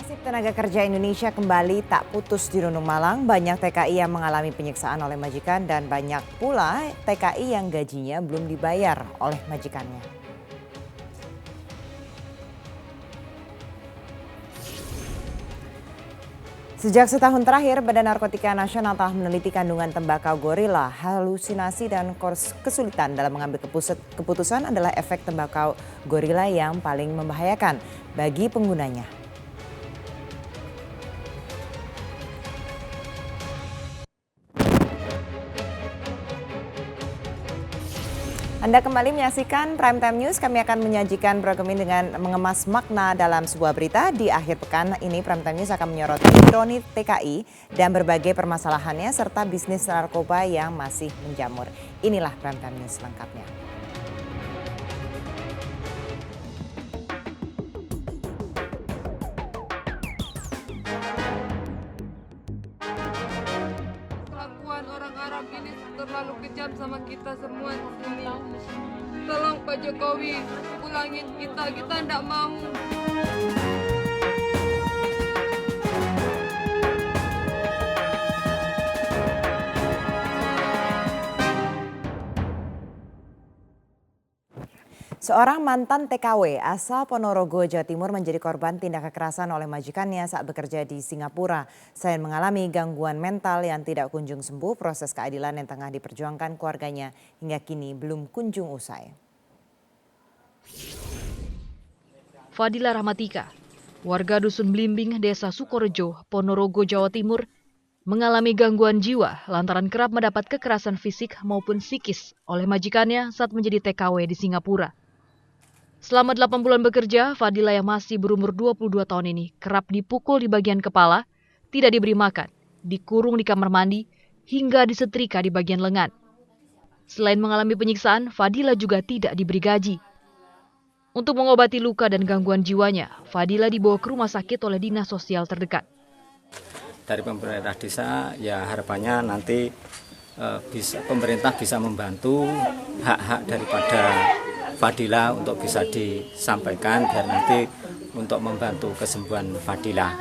Nasib tenaga kerja Indonesia kembali tak putus di Rundung Malang. Banyak TKI yang mengalami penyiksaan oleh majikan dan banyak pula TKI yang gajinya belum dibayar oleh majikannya. Sejak setahun terakhir, Badan Narkotika Nasional telah meneliti kandungan tembakau gorila. Halusinasi dan kesulitan dalam mengambil keputusan adalah efek tembakau gorila yang paling membahayakan bagi penggunanya. Anda kembali menyaksikan Prime Time News. Kami akan menyajikan program ini dengan mengemas makna dalam sebuah berita. Di akhir pekan ini Prime Time News akan menyoroti ironi TKI dan berbagai permasalahannya serta bisnis narkoba yang masih menjamur. Inilah Prime Time News lengkapnya. Perlakuan orang Arab ini terlalu kejam sama kita semua di sini. Tolong Pak Jokowi, pulangin kita enggak mau. Seorang mantan TKW asal Ponorogo, Jawa Timur menjadi korban tindak kekerasan oleh majikannya saat bekerja di Singapura. Selain mengalami gangguan mental yang tidak kunjung sembuh, proses keadilan yang tengah diperjuangkan keluarganya hingga kini belum kunjung usai. Fadila Rahmatika, warga Dusun Blimbing, Desa Sukorejo, Ponorogo, Jawa Timur, mengalami gangguan jiwa lantaran kerap mendapat kekerasan fisik maupun psikis oleh majikannya saat menjadi TKW di Singapura. Selama 8 bulan bekerja, Fadila yang masih berumur 22 tahun ini kerap dipukul di bagian kepala, tidak diberi makan, dikurung di kamar mandi, hingga disetrika di bagian lengan. Selain mengalami penyiksaan, Fadila juga tidak diberi gaji. Untuk mengobati luka dan gangguan jiwanya, Fadila dibawa ke rumah sakit oleh dinas sosial terdekat. Dari pemerintah desa, ya harapannya nanti pemerintah bisa membantu hak-hak daripada Fadila untuk bisa disampaikan biar nanti untuk membantu kesembuhan Fadila.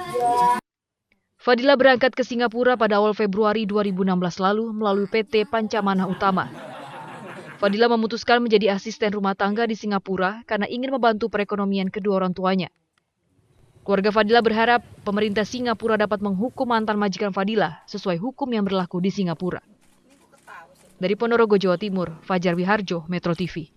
Fadila berangkat ke Singapura pada awal Februari 2016 lalu melalui PT Pancamana Utama. Fadila memutuskan menjadi asisten rumah tangga di Singapura karena ingin membantu perekonomian kedua orang tuanya. Keluarga Fadila berharap pemerintah Singapura dapat menghukum mantan majikan Fadila sesuai hukum yang berlaku di Singapura. Dari Ponorogo, Jawa Timur, Fajar Wiharjo, Metro TV.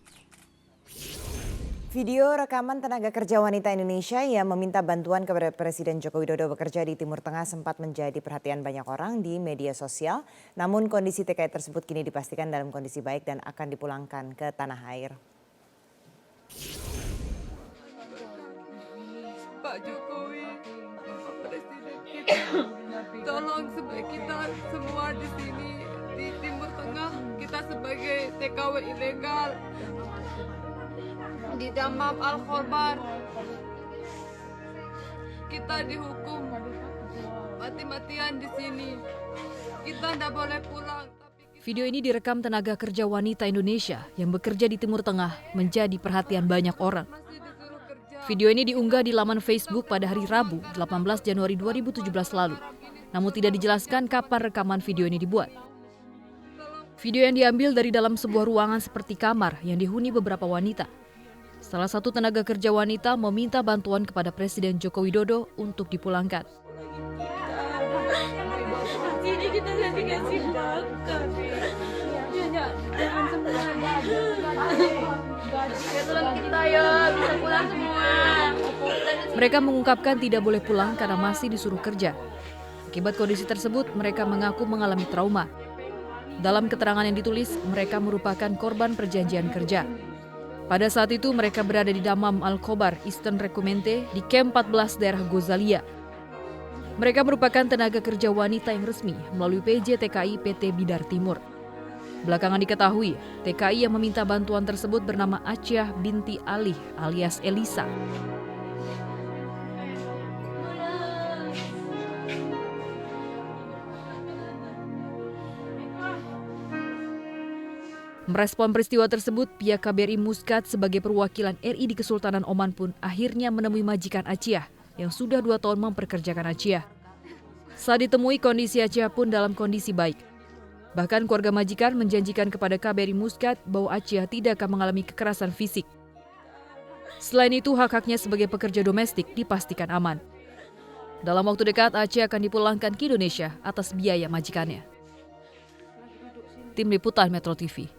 Video rekaman tenaga kerja wanita Indonesia yang meminta bantuan kepada Presiden Joko Widodo bekerja di Timur Tengah sempat menjadi perhatian banyak orang di media sosial. Namun kondisi TKI tersebut kini dipastikan dalam kondisi baik dan akan dipulangkan ke tanah air. Pak Jokowi, Bapak Presiden kita, tolong kita semua di sini di Timur Tengah, kita sebagai TKW ilegal di Damam Al-Khobar, kita dihukum mati-matian di sini. Kita tidak boleh pulang. Video ini direkam tenaga kerja wanita Indonesia yang bekerja di Timur Tengah menjadi perhatian banyak orang. Video ini diunggah di laman Facebook pada hari Rabu, 18 Januari 2017 lalu. Namun tidak dijelaskan kapan rekaman video ini dibuat. Video yang diambil dari dalam sebuah ruangan seperti kamar yang dihuni beberapa wanita. Salah satu tenaga kerja wanita meminta bantuan kepada Presiden Joko Widodo untuk dipulangkan. Sini kita dikasih makan. Jangan sembarangan. Ya tolong kita ya, bisa pulang semua. Mereka mengungkapkan tidak boleh pulang karena masih disuruh kerja. Akibat kondisi tersebut, mereka mengaku mengalami trauma. Dalam keterangan yang ditulis, mereka merupakan korban perjanjian kerja. Pada saat itu mereka berada di Damam Al-Khobar, Eastern Recomente, di Camp 14 daerah Gozalia. Mereka merupakan tenaga kerja wanita yang resmi melalui PJ TKI PT Bidar Timur. Belakangan diketahui, TKI yang meminta bantuan tersebut bernama Aciah binti Ali alias Elisa. Merespon peristiwa tersebut, pihak KBRI Muscat sebagai perwakilan RI di Kesultanan Oman pun akhirnya menemui majikan Aciah yang sudah 2 tahun memperkerjakan Acia. Saat ditemui, kondisi Acia pun dalam kondisi baik. Bahkan keluarga majikan menjanjikan kepada KBRI Muscat bahwa Acia tidak akan mengalami kekerasan fisik. Selain itu, hak-haknya sebagai pekerja domestik dipastikan aman. Dalam waktu dekat, Acia akan dipulangkan ke Indonesia atas biaya majikannya. Tim Liputan Metro TV.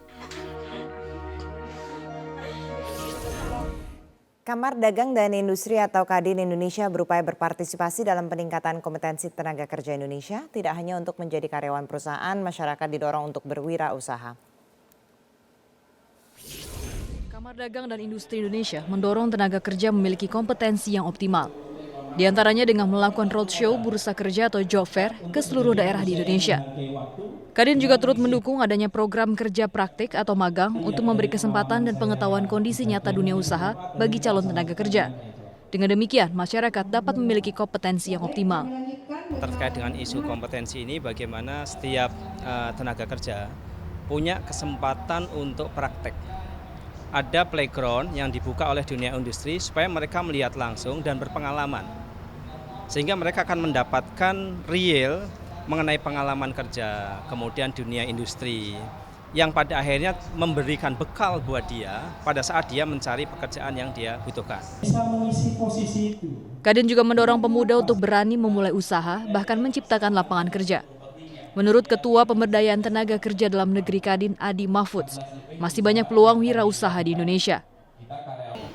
Kamar Dagang dan Industri atau Kadin Indonesia berupaya berpartisipasi dalam peningkatan kompetensi tenaga kerja Indonesia, tidak hanya untuk menjadi karyawan perusahaan, masyarakat didorong untuk berwirausaha. Kamar Dagang dan Industri Indonesia mendorong tenaga kerja memiliki kompetensi yang optimal. Di antaranya dengan melakukan roadshow bursa kerja atau job fair ke seluruh daerah di Indonesia. Kadin juga turut mendukung adanya program kerja praktik atau magang untuk memberi kesempatan dan pengetahuan kondisi nyata dunia usaha bagi calon tenaga kerja. Dengan demikian, masyarakat dapat memiliki kompetensi yang optimal. Terkait dengan isu kompetensi ini, bagaimana setiap tenaga kerja punya kesempatan untuk praktek. Ada playground yang dibuka oleh dunia industri supaya mereka melihat langsung dan berpengalaman. Sehingga mereka akan mendapatkan real mengenai pengalaman kerja, kemudian dunia industri, yang pada akhirnya memberikan bekal buat dia pada saat dia mencari pekerjaan yang dia butuhkan. Kadin juga mendorong pemuda untuk berani memulai usaha, bahkan menciptakan lapangan kerja. Menurut Ketua Pemberdayaan Tenaga Kerja Dalam Negeri Kadin Adi Mahfudz, masih banyak peluang wirausaha di Indonesia.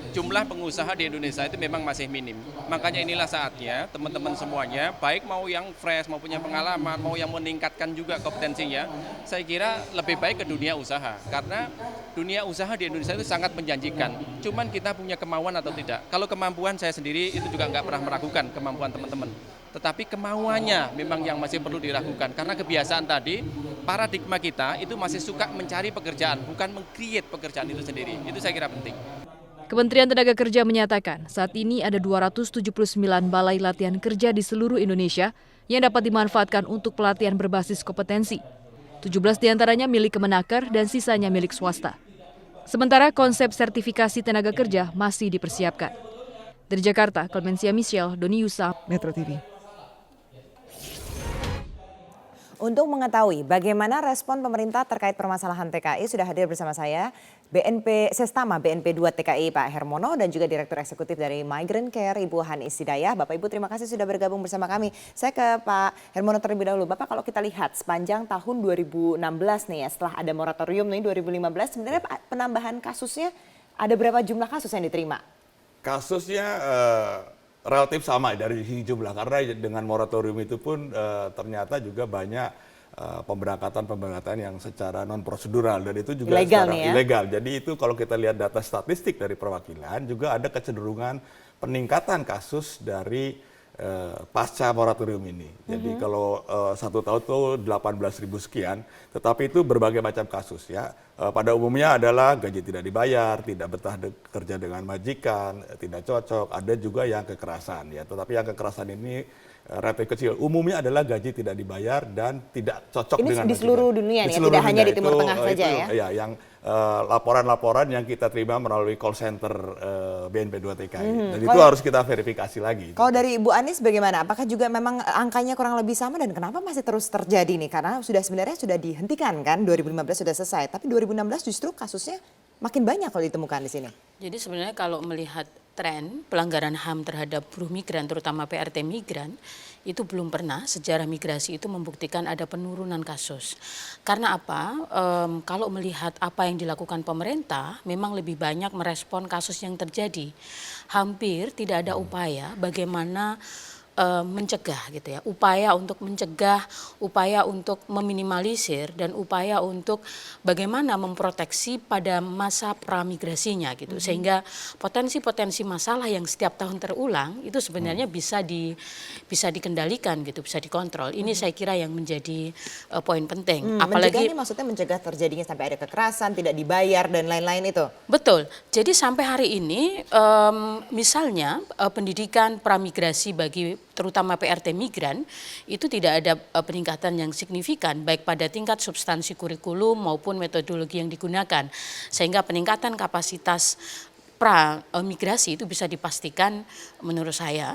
Jumlah pengusaha di Indonesia itu memang masih minim. Makanya inilah saatnya teman-teman semuanya, baik mau yang fresh, mau punya pengalaman, mau yang meningkatkan juga kompetensinya, saya kira lebih baik ke dunia usaha. Karena dunia usaha di Indonesia itu sangat menjanjikan. Cuman kita punya kemauan atau tidak. Kalau kemampuan saya sendiri itu juga nggak pernah meragukan kemampuan teman-teman. Tetapi kemauannya memang yang masih perlu diragukan. Karena kebiasaan tadi, paradigma kita itu masih suka mencari pekerjaan, bukan meng-create pekerjaan itu sendiri. Itu saya kira penting. Kementerian Tenaga Kerja menyatakan saat ini ada 279 balai latihan kerja di seluruh Indonesia yang dapat dimanfaatkan untuk pelatihan berbasis kompetensi. 17 diantaranya milik Kemenaker dan sisanya milik swasta. Sementara konsep sertifikasi tenaga kerja masih dipersiapkan. Dari Jakarta, Clemencia Michelle, Doni Yusa, Metro TV. Untuk mengetahui bagaimana respon pemerintah terkait permasalahan TKI, sudah hadir bersama saya Sestama BNP 2 TKI Pak Hermono dan juga Direktur Eksekutif dari Migrant Care Ibu Hanis Hidayah. Bapak Ibu terima kasih sudah bergabung bersama kami. Saya ke Pak Hermono terlebih dahulu. Bapak, kalau kita lihat sepanjang tahun 2016 nih ya, setelah ada moratorium nih 2015, sebenarnya penambahan kasusnya ada berapa jumlah kasus yang diterima? Kasusnya relatif sama dari sisi jumlah, karena dengan moratorium itu pun ternyata juga banyak pemberangkatan yang secara non prosedural dan itu juga ilegal secara nih ya? ilegal. Jadi itu kalau kita lihat data statistik dari perwakilan juga ada kecenderungan peningkatan kasus dari pasca moratorium ini. Jadi kalau 1 tahun itu 18.000 sekian, tetapi itu berbagai macam kasus ya. Pada umumnya adalah gaji tidak dibayar, tidak betah kerja dengan majikan, tidak cocok, ada juga yang kekerasan ya. Tetapi yang kekerasan ini relatif kecil. Umumnya adalah gaji tidak dibayar dan tidak cocok ini dengan di seluruh dunia nih, tidak hanya di Timur Tengah saja ya? Ya, yang laporan-laporan yang kita terima melalui call center BNP 2 TKI. Dan itu harus kita verifikasi lagi. Kalau dari Ibu Anis bagaimana? Apakah juga memang angkanya kurang lebih sama dan kenapa masih terus terjadi nih? Karena sebenarnya sudah dihentikan kan, 2015 sudah selesai, tapi 2016 justru kasusnya makin banyak kalau ditemukan di sini. Jadi sebenarnya kalau melihat tren pelanggaran HAM terhadap buruh migran, terutama PRT migran, itu belum pernah sejarah migrasi itu membuktikan ada penurunan kasus. Karena apa? Kalau melihat apa yang dilakukan pemerintah, memang lebih banyak merespon kasus yang terjadi. Hampir tidak ada upaya bagaimana mencegah gitu ya, upaya untuk mencegah, upaya untuk meminimalisir dan upaya untuk bagaimana memproteksi pada masa pramigrasinya gitu, sehingga potensi-potensi masalah yang setiap tahun terulang itu sebenarnya bisa dikendalikan gitu, bisa dikontrol. Ini saya kira yang menjadi poin penting. Apalagi mencegah ini maksudnya mencegah terjadinya sampai ada kekerasan, tidak dibayar dan lain-lain itu. Betul. Jadi sampai hari ini misalnya pendidikan pramigrasi bagi terutama PRT migran itu tidak ada peningkatan yang signifikan baik pada tingkat substansi kurikulum maupun metodologi yang digunakan, sehingga peningkatan kapasitas pra migrasi itu bisa dipastikan menurut saya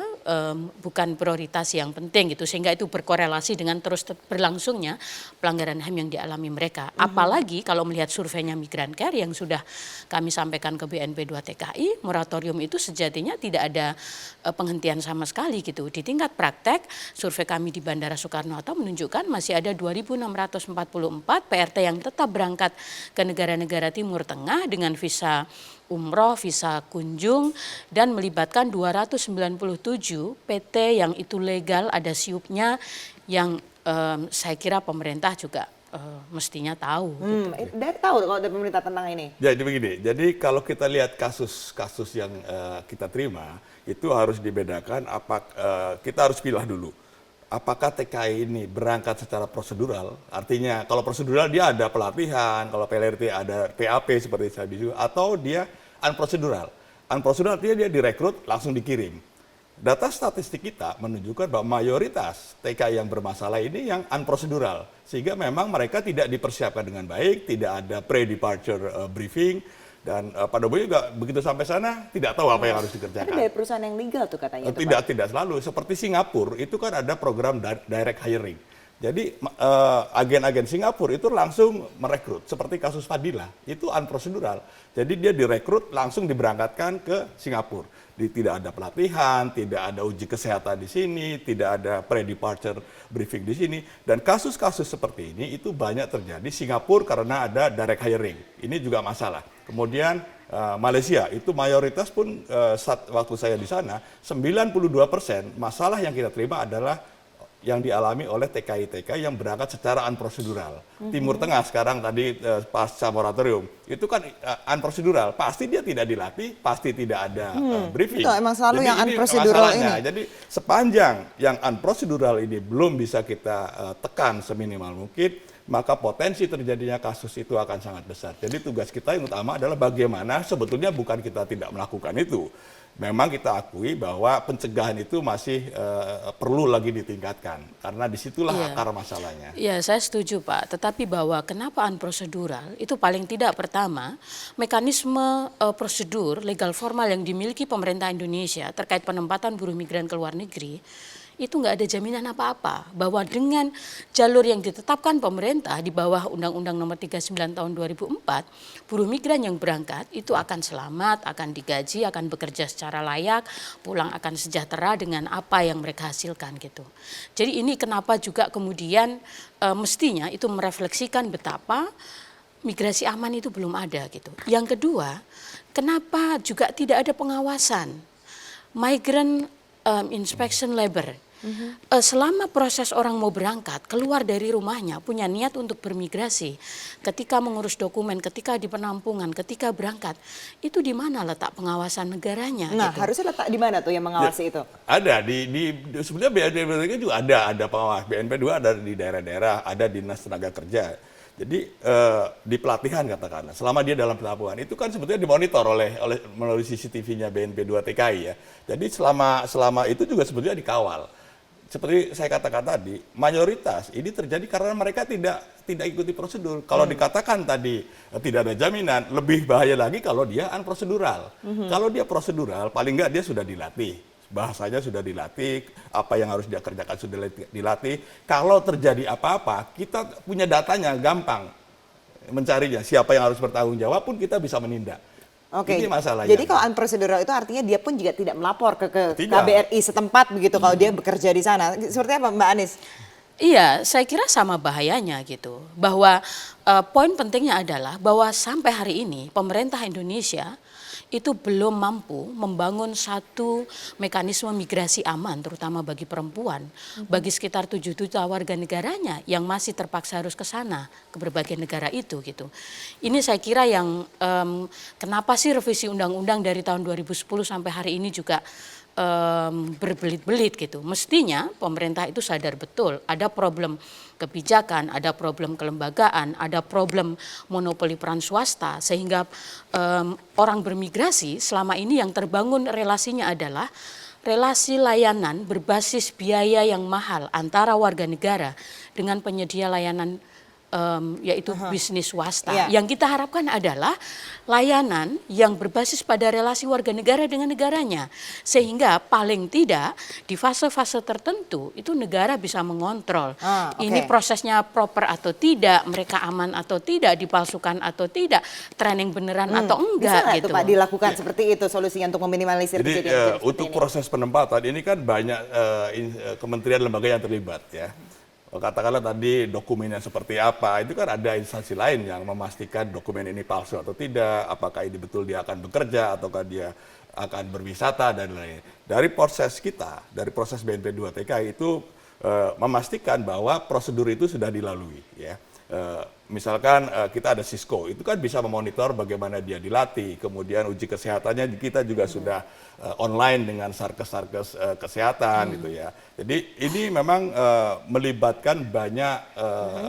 bukan prioritas yang penting gitu, sehingga itu berkorelasi dengan terus berlangsungnya pelanggaran HAM yang dialami mereka. Apalagi kalau melihat surveinya Migrancare yang sudah kami sampaikan ke BNP 2 TKI, moratorium itu sejatinya tidak ada penghentian sama sekali gitu. Di tingkat praktek, survei kami di Bandara Soekarno-Hatta menunjukkan masih ada 2.644 PRT yang tetap berangkat ke negara-negara Timur Tengah dengan visa umroh, visa kunjung, dan melibatkan 297 PT yang itu legal, ada siupnya, yang saya kira pemerintah juga mestinya tahu. Gitu. Dari tahu kalau dari pemerintah tentang ini. Jadi begini, jadi kalau kita lihat kasus-kasus yang kita terima, itu harus dibedakan, kita harus pilih dulu. Apakah TKI ini berangkat secara prosedural, artinya kalau prosedural dia ada pelatihan, kalau PLRT ada PAP seperti saya bilang, atau dia unprocedural. Unprocedural artinya dia direkrut langsung dikirim. Data statistik kita menunjukkan bahwa mayoritas TKI yang bermasalah ini yang unprocedural, sehingga memang mereka tidak dipersiapkan dengan baik, tidak ada pre-departure briefing, dan pada umumnya juga begitu sampai sana tidak tahu apa yang harus dikerjakan. Tapi dari perusahaan yang legal tuh katanya. Tidak selalu. Seperti Singapura itu kan ada program direct hiring. Jadi agen-agen Singapura itu langsung merekrut. Seperti kasus Fadila, itu unprocedural. Jadi dia direkrut langsung diberangkatkan ke Singapura. Tidak ada pelatihan, tidak ada uji kesehatan di sini, tidak ada pre-departure briefing di sini. Dan kasus-kasus seperti ini itu banyak terjadi Singapura karena ada direct hiring. Ini juga masalah. Kemudian Malaysia itu mayoritas pun waktu saya di sana 92% masalah yang kita terima adalah yang dialami oleh TKI-TKI yang berangkat secara unprocedural. Timur Tengah sekarang tadi pasca moratorium itu kan unprocedural, pasti dia tidak dilatih, pasti tidak ada briefing. Itu emang selalu jadi yang unprocedural ini. Jadi sepanjang yang unprocedural ini belum bisa kita tekan seminimal mungkin, maka potensi terjadinya kasus itu akan sangat besar. Jadi tugas kita yang utama adalah bagaimana sebetulnya bukan kita tidak melakukan itu. Memang kita akui bahwa pencegahan itu masih perlu lagi ditingkatkan. Karena disitulah akar masalahnya. Iya, saya setuju Pak. Tetapi bahwa kenapa unprocedural, itu paling tidak pertama, mekanisme prosedur legal formal yang dimiliki pemerintah Indonesia terkait penempatan buruh migran ke luar negeri, itu nggak ada jaminan apa-apa bahwa dengan jalur yang ditetapkan pemerintah di bawah Undang-Undang Nomor 39 Tahun 2004, buruh migran yang berangkat itu akan selamat, akan digaji, akan bekerja secara layak, pulang akan sejahtera dengan apa yang mereka hasilkan gitu. Jadi ini kenapa juga kemudian mestinya itu merefleksikan betapa migrasi aman itu belum ada gitu. Yang kedua, kenapa juga tidak ada pengawasan migrant inspection labor. Selama proses orang mau berangkat, keluar dari rumahnya, punya niat untuk bermigrasi, ketika mengurus dokumen, ketika di penampungan, ketika berangkat, itu di mana letak pengawasan negaranya? Nah, gitu. harusnya letak di mana tuh yang mengawasi itu? Ada sebenarnya BNP juga ada pengawas. BNP 2 ada di daerah-daerah, ada dinas tenaga kerja. Jadi di pelatihan katakanlah, selama dia dalam penampungan itu kan sebetulnya dimonitor oleh melalui CCTV-nya BNP 2 TKI ya. Jadi selama itu juga sebetulnya dikawal. Seperti saya katakan tadi, mayoritas ini terjadi karena mereka tidak ikuti prosedur. Kalau dikatakan tadi tidak ada jaminan, lebih bahaya lagi kalau dia unprocedural. Kalau dia prosedural, paling nggak dia sudah dilatih. Bahasanya sudah dilatih, apa yang harus dia kerjakan sudah dilatih. Kalau terjadi apa-apa, kita punya datanya, gampang mencarinya. Siapa yang harus bertanggung jawab pun kita bisa menindak. Oke. Ini masalahnya. Jadi kalau unprocedural itu artinya dia pun juga tidak melapor ke KBRI setempat begitu kalau dia bekerja di sana. Seperti apa Mbak Anies? Iya, saya kira sama bahayanya gitu. Bahwa poin pentingnya adalah bahwa sampai hari ini pemerintah Indonesia itu belum mampu membangun satu mekanisme migrasi aman, terutama bagi perempuan, bagi sekitar 7 juta warga negaranya yang masih terpaksa harus ke sana, ke berbagai negara itu gitu. Ini saya kira yang kenapa sih revisi undang-undang dari tahun 2010 sampai hari ini juga berbelit-belit gitu. Mestinya pemerintah itu sadar betul ada problem kebijakan, ada problem kelembagaan, ada problem monopoli peran swasta, sehingga orang bermigrasi selama ini yang terbangun relasinya adalah relasi layanan berbasis biaya yang mahal antara warga negara dengan penyedia layanan yaitu bisnis swasta. Iya. Yang kita harapkan adalah layanan yang berbasis pada relasi warga negara dengan negaranya. Sehingga paling tidak di fase-fase tertentu itu negara bisa mengontrol. Ini prosesnya proper atau tidak, mereka aman atau tidak, dipalsukan atau tidak, training beneran atau enggak Bisa gitu. Pak dilakukan seperti itu solusinya untuk meminimalisir Jadi kejadian seperti untuk ini? proses penempatan ini kan banyak kementerian lembaga yang terlibat ya. Katakanlah tadi dokumennya seperti apa, itu kan ada instansi lain yang memastikan dokumen ini palsu atau tidak, apakah ini betul dia akan bekerja ataukah dia akan berwisata dan lain-lain. Dari proses kita, dari proses BNP 2 TKI itu memastikan bahwa prosedur itu sudah dilalui ya. Misalkan kita ada Cisco, itu kan bisa memonitor bagaimana dia dilatih, kemudian uji kesehatannya kita juga sudah online dengan sarkes-sarkes kesehatan gitu ya. Jadi ini memang melibatkan banyak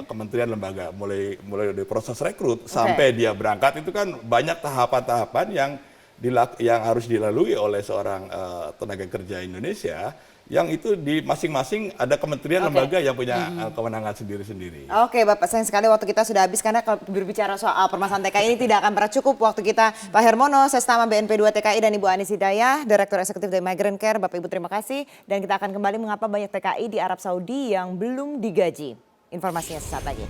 kementerian lembaga, mulai dari proses rekrut sampai dia berangkat itu kan banyak tahapan-tahapan yang harus dilalui oleh seorang tenaga kerja Indonesia. Yang itu di masing-masing ada kementerian lembaga yang punya kewenangan sendiri-sendiri. Oke Bapak, sayang sekali waktu kita sudah habis karena kalau berbicara soal permasalahan TKI ini tidak akan pernah cukup waktu kita. Pak Hermono, Sestama BNP 2 TKI dan Ibu Anis Hidayah, Direktur Eksekutif dari Migrant Care. Bapak Ibu terima kasih dan kita akan kembali mengapa banyak TKI di Arab Saudi yang belum digaji. Informasinya sesaat lagi.